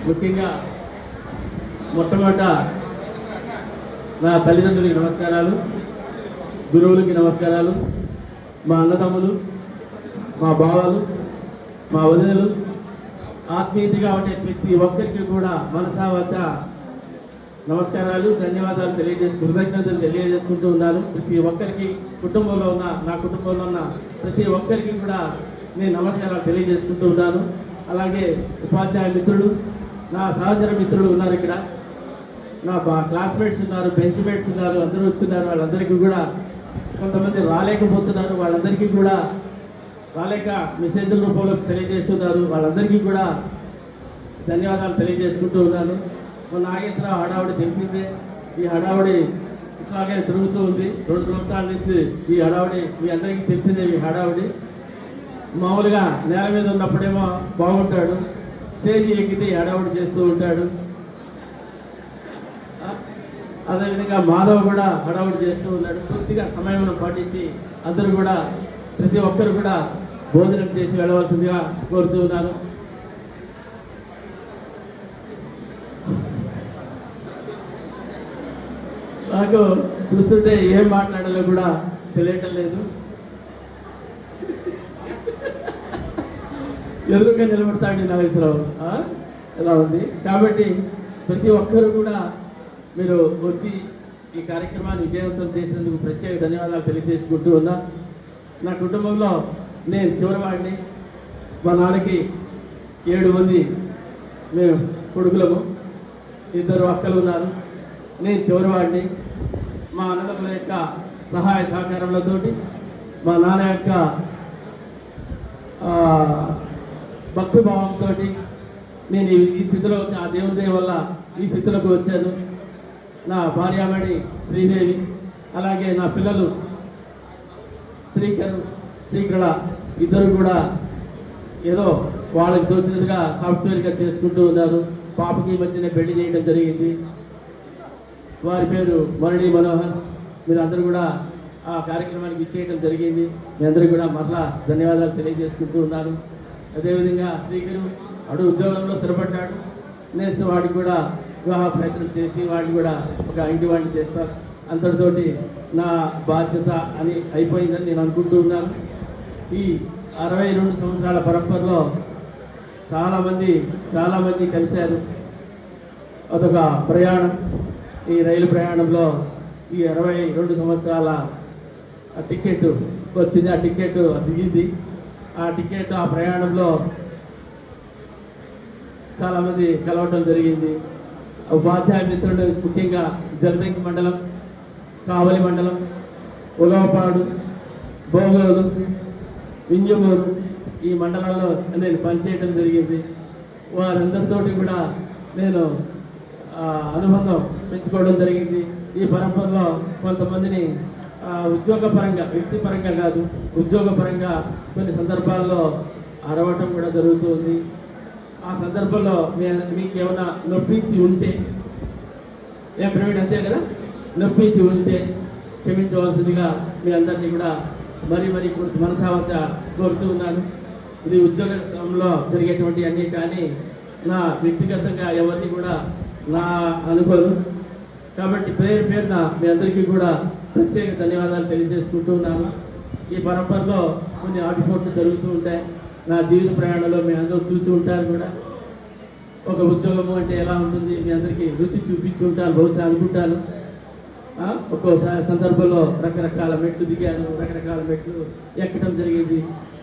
ముఖ్యంగా మొట్టమొదట నా తల్లిదండ్రులకి నమస్కారాలు, గురువులకి నమస్కారాలు, మా అన్నదమ్ములు, మా బావలు, మా వదినలు, ఆత్మీయతగా ఉండే ప్రతి ఒక్కరికి కూడా మనసా వచ్చ నమస్కారాలు, ధన్యవాదాలు కృతజ్ఞతలు తెలియజేసుకుంటూ ఉన్నాను. ప్రతి ఒక్కరికి నా కుటుంబంలో ఉన్న ప్రతి ఒక్కరికి కూడా నేను నమస్కారాలు తెలియజేసుకుంటూ ఉన్నాను. అలాగే ఉపాధ్యాయ మిత్రులు, నా సహచర మిత్రులు ఉన్నారు, ఇక్కడ నా క్లాస్మేట్స్ ఉన్నారు, బెంచ్ మేట్స్ ఉన్నారు, అందరూ వచ్చున్నారు. వాళ్ళందరికీ కూడా కొంతమంది రాలేకపోతున్నారు, వాళ్ళందరికీ కూడా రాలేక మెసేజ్ల రూపంలో తెలియజేస్తున్నారు. వాళ్ళందరికీ కూడా ధన్యవాదాలు తెలియజేసుకుంటూ ఉన్నాను. మన నాగేశ్వరరావు హడావుడి తెలిసిందే. ఈ హడావుడి ఇట్లాగే తిరుగుతూ ఉంది 2 సంవత్సరాల నుంచి. ఈ హడావుడి మీ అందరికీ తెలిసిందే. ఈ హడావుడి మామూలుగా నేల మీద ఉన్నప్పుడేమో బాగుంటాడు, స్టేజ్ ఎక్కితే హడావుడి చేస్తూ ఉంటాడు. అదేవిధంగా మాధవ్ కూడా హడావుడి చేస్తూ ఉన్నాడు. పూర్తిగా సమయం పాటించి అందరూ కూడా ప్రతి ఒక్కరు కూడా భోజనం చేసి వెళ్ళవలసిందిగా కోరుతూ ఉన్నాను. నాకు చూస్తుంటే ఏం మాట్లాడాలో కూడా తెలియటం లేదు. ఎదురుగా నిలబడతాడు నాగేశ్వరరావు, ఎలా ఉంది. కాబట్టి ప్రతి ఒక్కరు కూడా మీరు వచ్చి ఈ కార్యక్రమాన్ని విజయవంతం చేసినందుకు ప్రత్యేక ధన్యవాదాలు తెలియజేసుకుంటూ ఉన్నా. నా కుటుంబంలో నేను చివరివాడిని. మా నాన్నకి 7 మంది మేము కొడుకులము, 2 అక్కలు ఉన్నారు. నేను చివరివాడిని. మా అన్నదమ్ముల యొక్క సహాయ సహకారాలతోటి, మా నాన్న యొక్క భక్తిభావంతో నేను ఈ స్థితిలో, ఆ దేవుని దయ వల్ల ఈ స్థితిలోకి వచ్చాను. నా భార్యామణి శ్రీదేవి, అలాగే నా పిల్లలు శ్రీకళ ఇద్దరు కూడా ఏదో వాళ్ళకి తోచినట్టుగా సాఫ్ట్వేర్గా చేసుకుంటూ ఉన్నారు. పాపకి మధ్యనే పెళ్లి చేయడం జరిగింది. వారి పేరు మరణి మనోహర్. మీరు అందరూ కూడా ఆ కార్యక్రమానికి ఇచ్చేయడం జరిగింది. మీ అందరికీ కూడా మరలా ధన్యవాదాలు తెలియజేసుకుంటూ ఉన్నాను. అదేవిధంగా శ్రీకరు ఉద్యోగంలో స్థిరపడ్డాడు. నెక్స్ట్ వాడికి కూడా వివాహ ప్రయత్నం చేసి వాడిని కూడా ఒక ఇంటి వాడిని చేస్తారు. అంతటితోటి నా బాధ్యత అని అయిపోయిందని నేను అనుకుంటూ ఉన్నాను. ఈ 62 సంవత్సరాల పరంపరలో చాలామంది కలిశారు. అదొక ప్రయాణం. ఈ రైలు ప్రయాణంలో ఈ 62 సంవత్సరాల టికెట్ వచ్చింది. ఆ టికెట్ దిగింది. ఆ ప్రయాణంలో చాలామంది కలవటం జరిగింది. ఉపాధ్యాయ మిత్రులు ముఖ్యంగా జల్దంకి మండలం, కావలి మండలం, ఉలవపాడు, బోగోలు, వింజమూరు ఈ మండలాల్లో నేను పనిచేయటం జరిగింది. వారందరితోటి కూడా నేను అనుబంధం పెంచుకోవడం జరిగింది. ఈ పరంపరలో కొంతమందిని ఉద్యోగపరంగా, వ్యక్తిపరంగా కాదు, ఉద్యోగపరంగా కొన్ని సందర్భాల్లో అరవటం కూడా జరుగుతుంది. ఆ సందర్భంలో మీకు ఏమైనా నొప్పించి ఉంటే, ప్రవీణ్ అంతే కదా, నొప్పించి ఉంటే క్షమించవలసిందిగా మీ అందరినీ కూడా మరీ మనసావచ్చ కోరుతూ ఉన్నాను. ఇది ఉద్యోగ స్థలంలో జరిగేటువంటి అన్నీ కానీ నా వ్యక్తిగతంగా ఎవరిని కూడా నా అనుకోను. కాబట్టి పేరున మీ అందరికీ కూడా ప్రత్యేక ధన్యవాదాలు తెలియజేసుకుంటూ ఉన్నాను. ఈ పరంపరలో కొన్ని ఆటుపోట్లు జరుగుతూ ఉంటాయి. నా జీవిత ప్రయాణంలో మీ అందరూ చూసి ఉంటారు కూడా. ఒక ఉద్యోగము అంటే ఎలా ఉంటుంది మీ అందరికీ రుచి చూపించి ఉంటాను బహుశా అనుకుంటాను. ఒక్కోసారి సందర్భంలో రకరకాల మెట్లు దిగాను, రకరకాల మెట్లు ఎక్కడం జరిగింది.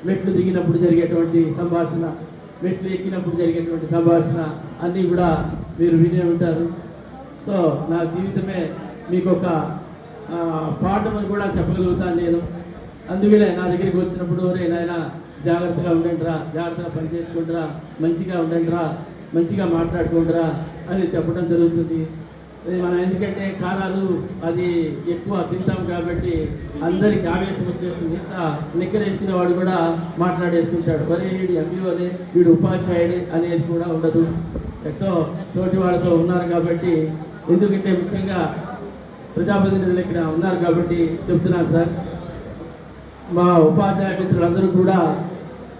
మెట్లు దిగినప్పుడు జరిగేటువంటి సంభాషణ, మెట్లు ఎక్కినప్పుడు జరిగేటువంటి సంభాషణ అన్నీ కూడా మీరు వినే ఉంటారు. సో నా జీవితమే మీకు ఒక పాఠమని కూడా చెప్పగలుగుతాను నేను. అందుకనే నా దగ్గరికి వచ్చినప్పుడు నాయనా జాగ్రత్తగా ఉండండిరా, జాగ్రత్తగా పని చేసుకుంటారా, మంచిగా ఉండండిరా, మంచిగా మాట్లాడుకుంటారా అని చెప్పడం జరుగుతుంది. మనం ఎందుకంటే కారాలు అది ఎక్కువ తింటాం కాబట్టి అందరికి ఆవేశం వచ్చేస్తుంది. నిక్కర వేసుకునేవాడు కూడా మాట్లాడేస్తుంటాడు, వరే వీడు ఎంపీఓనే, వీడు ఉపాధ్యాయుడే అనేది కూడా ఉండదు. ఎంతో తోటి వాళ్ళతో ఉన్నారు కాబట్టి, ఎందుకంటే ముఖ్యంగా ప్రజాప్రతినిధులు ఇక్కడ ఉన్నారు కాబట్టి చెప్తున్నాను సార్. మా ఉపాధ్యాయ మిత్రులందరూ కూడా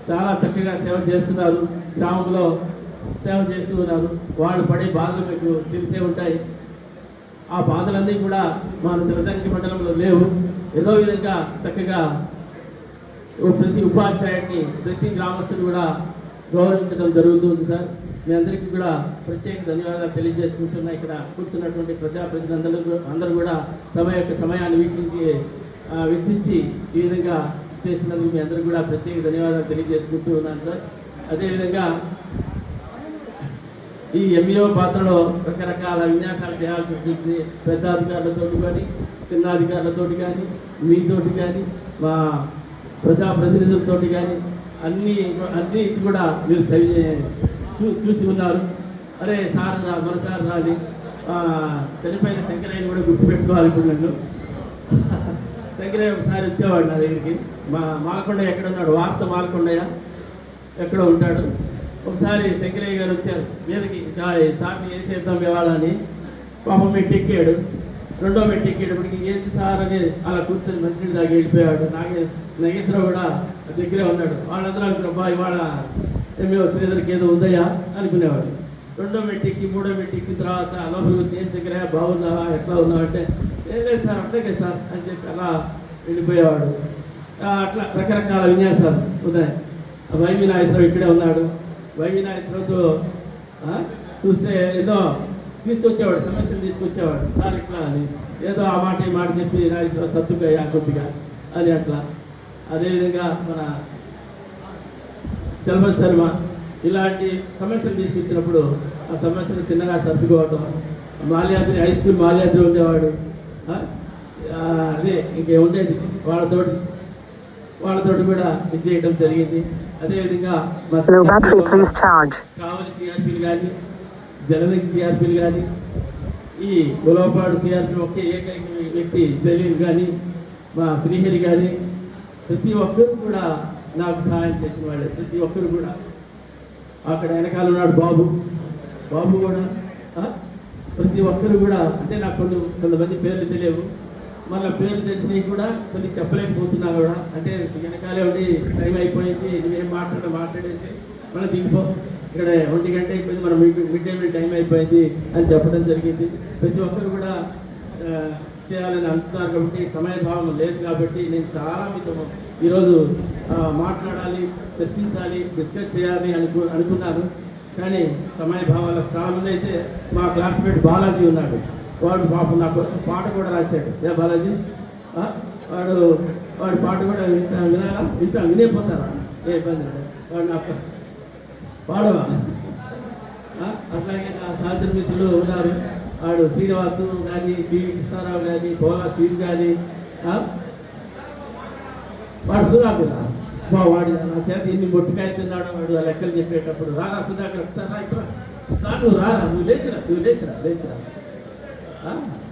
చాలా చక్కగా సేవ చేస్తున్నారు. గ్రామంలో సేవ చేస్తూ ఉన్నారు. వాళ్ళు పడే బాధలు మీకు తెలిసే ఉంటాయి. ఆ బాధలన్నీ కూడా మన శ్రద్ధానికి మండలంలో లేవు. ఏదో విధంగా చక్కగా ప్రతి ఉపాధ్యాయుడిని ప్రతి గ్రామస్తుడు కూడా గౌరవించడం జరుగుతుంది సార్. మీ అందరికీ కూడా ప్రత్యేక ధన్యవాదాలు తెలియజేసుకుంటున్నా. ఇక్కడ కూర్చున్నటువంటి ప్రజాప్రతినిధులందరూ అందరూ కూడా తమ యొక్క సమయాన్ని వెచ్చించి ఈ విధంగా చేసినందుకు మీ అందరికీ కూడా ప్రత్యేక ధన్యవాదాలు తెలియజేసుకుంటూ ఉన్నాను సార్. అదేవిధంగా ఈ ఎంఈఓ పాత్రలో రకరకాల విన్యాసాలు చేయాల్సి వస్తుంది. పెద్ద అధికారులతో కానీ, చిన్న అధికారులతో కానీ, మీతోటి కానీ, మా ప్రజాప్రతినిధులతో కానీ అన్ని కూడా మీరు చూసి ఉన్నారు. అరే సార్ మన సార్ రాని చనిపోయిన శంకరయ్యని కూడా గుర్తుపెట్టుకోవాలి. ఇప్పుడు నన్ను శంకరయ్య ఒకసారి వచ్చేవాడు నా దగ్గరికి. మాలకొండయ్య ఎక్కడ ఉన్నాడు, వార్త మాలకొండయ్య ఎక్కడో ఉంటాడు. ఒకసారి శంకరయ్య గారు వచ్చారు మీదకి, సార్ని వేసేద్దాం ఇవాళ అని. పాపం మెట్టెక్కాడు. రెండో మెట్టెక్కేటప్పటికి ఏంటి సార్ అని అలా కూర్చొని మంచినీళ్ళు దాకా వెళ్ళిపోయాడు. నాగేశ్వరరావు కూడా దగ్గరే ఉన్నాడు. వాళ్ళందరూ అనుకున్నా ఇవాళ ఎంఈఓ శ్రీధర్కి ఏదో ఉందయ్యా అనుకునేవాడు. రెండో మెట్టెక్కి మూడో మెట్టెక్కిన తర్వాత లోపలికి ఏం శంకరయ్య బాగున్నావా, ఎట్లా ఉన్నావు అంటే ఏం లేదు సార్ అట్లాగే సార్ అని చెప్పి అలా వెళ్ళిపోయేవాడు. అట్లా రకరకాల విన్యాసాలు ఉన్నాయి. వైవి నాగేశ్వరరావు ఇక్కడే ఉన్నాడు. వైవి నాగేశ్వరరావుతో చూస్తే ఏదో తీసుకొచ్చేవాడు, సమస్యలు తీసుకొచ్చేవాడు. సార్ ఇట్లా అని ఏదో ఆ మాట ఈ మాట చెప్పి నాగేశ్వరరావు సర్దుగా కొద్దిగా అది అట్లా. అదేవిధంగా మన చలపతి శర్మ ఇలాంటి సమస్యలు తీసుకొచ్చినప్పుడు ఆ సమస్యను చిన్నగా సర్దుకోవటం. మాల్యాద్రి హై స్కూల్ మాల్యాద్రి ఉండేవాడు. అదే ఇంకే ఉండేది వాళ్ళతోటి కూడా ఇది చేయడం జరిగింది. అదేవిధంగా మా కావలి సిఆర్పీలు కానీ, జనదిక్ సిఆర్పీలు కానీ, ఈ గులవపాడు సిఆర్పీ ఒకే ఏకైక వ్యక్తి జలీల్ కానీ, మా శ్రీహరి కానీ, ప్రతి ఒక్కరు కూడా నాకు సహాయం చేసిన వాళ్ళే. ప్రతి ఒక్కరు కూడా అక్కడ వెనకాల ఉన్నాడు బాబు కూడా. ప్రతి ఒక్కరు కూడా అంటే నాకు కొంతమంది పేర్లు తెలియవు, మళ్ళీ పేర్లు తెలిసినవి కూడా కొన్ని చెప్పలేకపోతున్నా కూడా. అంటే వెనకాలే ఉండి టైం అయిపోయింది, నువ్వేం మాట్లాడేసి మళ్ళీ దిగిపో, ఇక్కడ 1 గంట అయిపోయింది, మనం మిడ్ డే మీల్ టైం అయిపోయింది అని చెప్పడం జరిగింది. ప్రతి ఒక్కరు కూడా చేయాలని అంటున్నారు కాబట్టి సమయభావం లేదు కాబట్టి నేను చాలా మీతో ఈరోజు మాట్లాడాలి, చర్చించాలి, డిస్కస్ చేయాలి అనుకున్నాను. కానీ సమయభావాలు చాలామంది అయితే మా క్లాస్మేట్ బాలాజీ ఉన్నాడు. వాడు పాపం నా కోసం పాట కూడా రాశాడు. బాలాజీ వాడి పాట కూడా వినేపోతారా, ఏ ఇబ్బంది వాడు నాకు పాడవా. అట్లాగే నా సహచర మిత్రులు ఉన్నారు. వాడు శ్రీనివాసు కానీ, పివి కృష్ణారావు కానీ, పోలా సీన్ కానీ, వాడు సుధాకర్ వాడు నా చేత ఎన్ని మొట్టికాయ తిన్నాడు వాడు ఆ లెక్కలు చెప్పేటప్పుడు. రారా సుధాకర్ ఒకసారి రా, ఇక్కడ నువ్వు రారా, నువ్వు లేచిరా.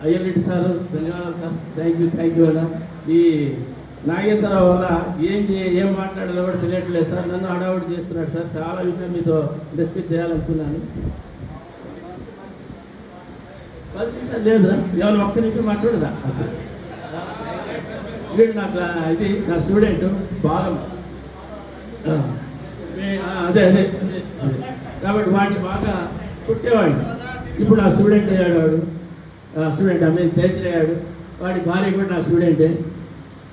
అయ్యరెడ్డి సార్ ధన్యవాదాలు సార్, థ్యాంక్ యూ అన్న. ఈ నాగేశ్వరరావు వల్ల ఏం మాట్లాడాలో కూడా తెలియట్లేదు సార్, నన్ను హడావుడి చేస్తున్నాడు సార్. చాలా విషయం మీతో డిస్కస్ చేయాలనుకున్నాను. 10 నిమిషాలు లేదా, ఎవరు 1 నిమిషం మాట్లాడదా. వీడు నాకు ఇది నా స్టూడెంట్ బాగా అదే కాబట్టి వాడిని బాగా కుట్టేవాడు. ఇప్పుడు నా స్టూడెంట్ అయ్యాడు. వాడు స్టూడెంట్ టీచర్ అయ్యాడు. వాడి భార్య కూడా నా స్టూడెంటే.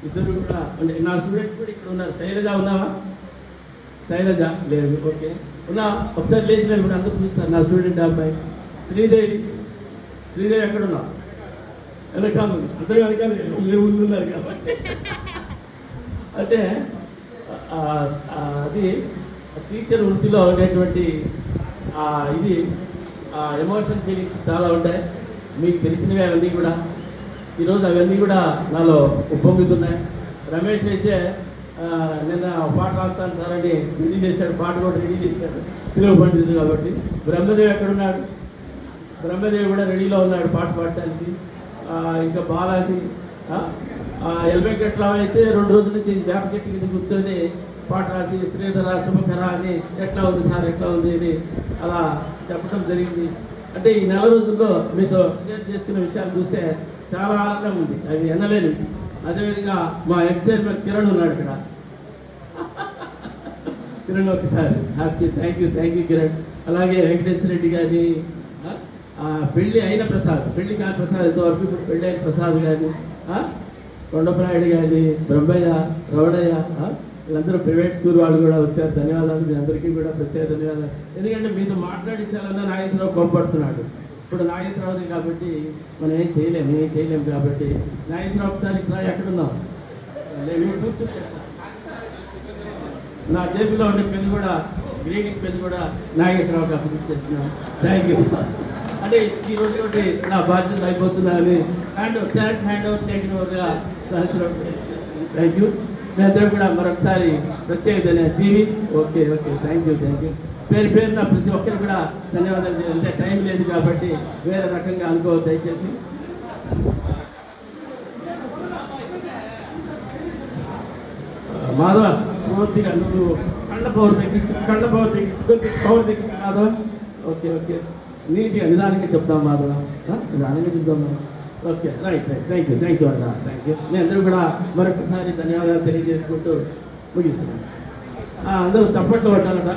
ఇద్దరు కూడా నా స్టూడెంట్స్ కూడా ఇక్కడ ఉన్నారు. శైలజ ఉన్నావా? శైలజ లేదు, ఓకే ఉన్నా. ఒకసారి లేచిన ఇప్పుడు అందరూ చూస్తారు నా స్టూడెంట్ అబ్బాయి. శ్రీదేవి ఎక్కడున్నావు? వెనకాల అందరూ వెనకాల ముందున్నారు కాబట్టి అంటే అది టీచర్ వృత్తిలో ఉండేటువంటి ఇది ఎమోషన్ ఫీలింగ్స్ చాలా ఉంటాయి. మీకు తెలిసినవి అవన్నీ కూడా ఈరోజు అవన్నీ కూడా నాలో ఉప్పొంగుతున్నాయి. రమేష్ అయితే నిన్న పాట రాస్తాను సార్ అని రెడీ చేశాడు, పాట కూడా రెడీ చేశాడు తెలుగు పండితుడు కాబట్టి. బ్రహ్మదేవి ఎక్కడున్నాడు? బ్రహ్మదేవి కూడా రెడీలో ఉన్నాడు పాట పాడటానికి. ఇంకా బాలాజీ ఎల్బెంకట్రావు అయితే 2 రోజుల నుంచి వేప చెట్టు కింద కూర్చొని పాట రాసి శ్రీధర శుభకర అని ఎట్లా ఉంది సార్ ఎట్లా ఉంది అని అలా చెప్పడం జరిగింది. అంటే ఈ 4 రోజుల్లో మీతో షేర్ చేసుకునే విషయాలు చూస్తే చాలా ఆనందం ఉంది, అవి ఎనలేని. అదేవిధంగా మా ఎక్స్ చైర్మన్ కిరణ్ ఉన్నాడు ఇక్కడ. కిరణ్ ఒకసారి హ్యాపీ థ్యాంక్ యూ కిరణ్. అలాగే వెంకటేశ్వర రెడ్డి గారి పెళ్లి అయిన ప్రసాద్, పెళ్లి కాని ప్రసాద్ ఇంతవరకు, ఇప్పుడు పెళ్లి అయిన ప్రసాద్ గారి, కొండపరాయుడు గారి, బ్రహ్మయ్య, రవణయ్య, వీళ్ళందరూ ప్రైవేట్ స్కూల్ వాళ్ళు కూడా వచ్చారు. ధన్యవాదాలు మీ అందరికీ కూడా ప్రత్యేక ధన్యవాదాలు. ఎందుకంటే మీతో మాట్లాడించాలన్నా నాగేశ్వరరావు కోప్పడుతున్నాడు. ఇప్పుడు నాగేశ్వరరావుది కాబట్టి మనం ఏం చేయలేము కాబట్టి నాగేశ్వరరావు ఒకసారి ఇట్లా ఎక్కడున్నాం నా జేబులో ఉండే పెన్ను కూడా, గ్రీనింగ్ పెన్ను కూడా నాగేశ్వరరావుకి అప్పగించేస్తున్నాను. Thank you. అంటే ఈ రోజు ఒకటి నా బాధ్యత అయిపోతున్నానని హ్యాండ్ ఓవర్ టేకింగ్ ఓవర్గా సహస్రావు. Thank you. మేమిద్దరం కూడా మరొకసారి ప్రత్యేక ధన్యవాదాలు. జీవి ఓకే థ్యాంక్ యూ. పేరున ప్రతి ఒక్కరు కూడా ధన్యవాదాలు. అంటే టైం లేదు కాబట్టి వేరే రకంగా అనుకోవద్దు దయచేసి. మాధవ, పూర్తిగా నువ్వు కళ్ళ పవర్ తగ్గించు కొద్ది మాధవ. ఓకే నీట్గా నిదానంగా చెప్తాం మాధవ, నిదానంగా చెప్తాం. ఓకే రైట్ థ్యాంక్ యూ అన్న, థ్యాంక్ యూ. మీ అందరూ కూడా మరొకసారి ధన్యవాదాలు తెలియజేసుకుంటూ ముగిస్తున్నాను. అందరూ చప్పట్లు కొట్టాలట.